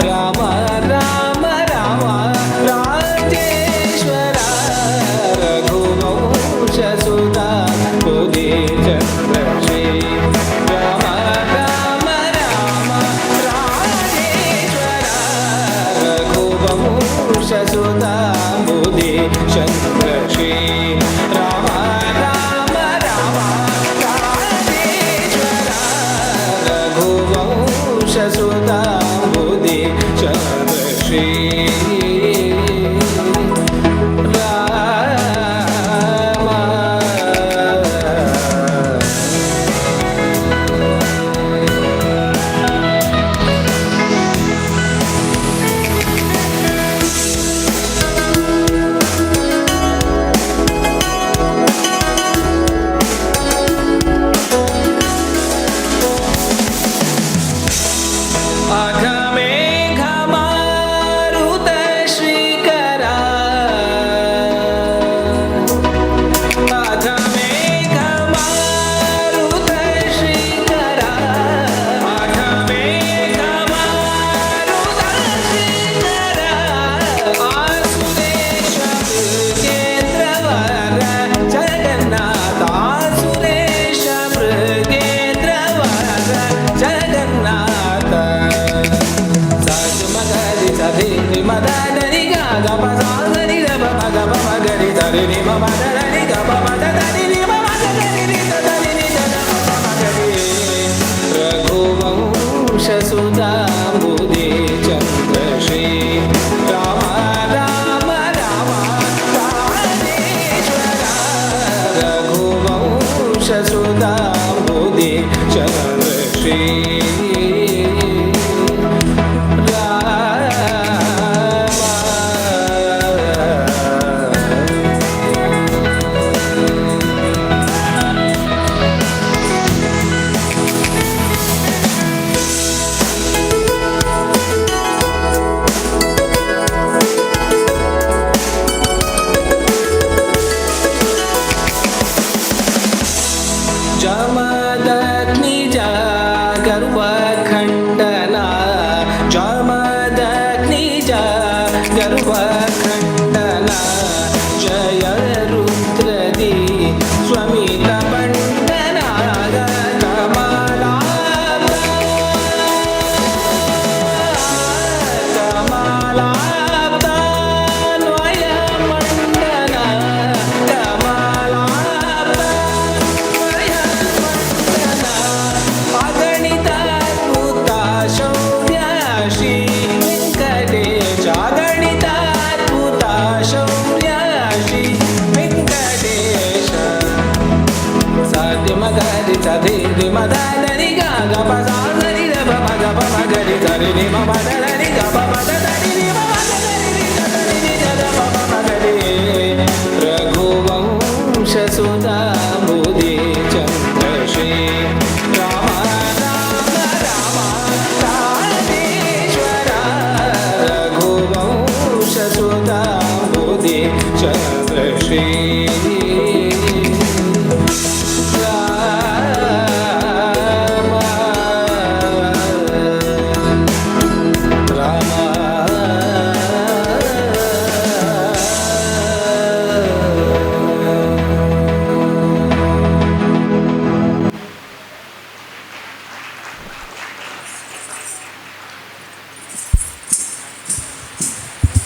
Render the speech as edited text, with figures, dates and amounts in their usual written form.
ರಾಮ ರಾಮ ರಾಮ ರಾಜೇಶ್ವರ ರಘುವಂಶ ಸುತ ಬುಧಿ ಚಂದ್ರಶೇ ರಾಮ ರಾಮ ರಾಮ ರಾಜೇಶ್ವರ ರಘುವಂಶ ಸುತ ಬುಧಿ ಚಂದ್ರಶೇ ರಾಮ ರಾಮ ರಾಮ ರಾಜೇಶ್ವರ ರಘುವಂಶ ಸುತ ಬುಧಿ ಚಂದ್ರಶೇ अघमेघमारुत श्रीकरा अघमेघमारुत श्रीकरा अघमेघमारुत श्रीकरा आसुरेश मृगेन्द्रवर जगन्नाथ आसुरेश मृगेन्द्रवर जगन्नाथ ಧರಿ ಮದರಿ ಗ ಪ ಸ ಧರಿ ರ ಪ ಮ ಗ ಪ ಮ ಗ ರಿ ಧರಿ ರಿ ಮ ಮ ದ ರಿ ಗ ಪ ಮ ದ ಧರಿ ರಿ ಮ ಮ ಗ ರಿ ರಿ ದ ಧರಿ ರಿ ದ ಗ ಪ ಮ ಗ ರಿ ರಘುವಂಶ ಸುತ ಬುಧಿ ಚಂದ್ರಶೇ ರಾಮ ರಾಮ ರಾಮ ರಾಜೇಶ್ವರ ರಘುವಂಶ ಸುತ ಬುಧಿ ಚಂದ್ರಶೇ जमदग्निज गर्वखण्डना जमदग्निज गर्वखण्डना जय रुद्रदी स्वमितमण्डना कमलाब्दान्वयमण्डना अगणिताद्भुत शौर्यश्री वेङ्कटेश अगणिताद्भुत शौर्यश्री वेङ्कटेश साध्य मगरि सधि मदरि ग प स रि ग प म ग प म ग रि ध रि म प द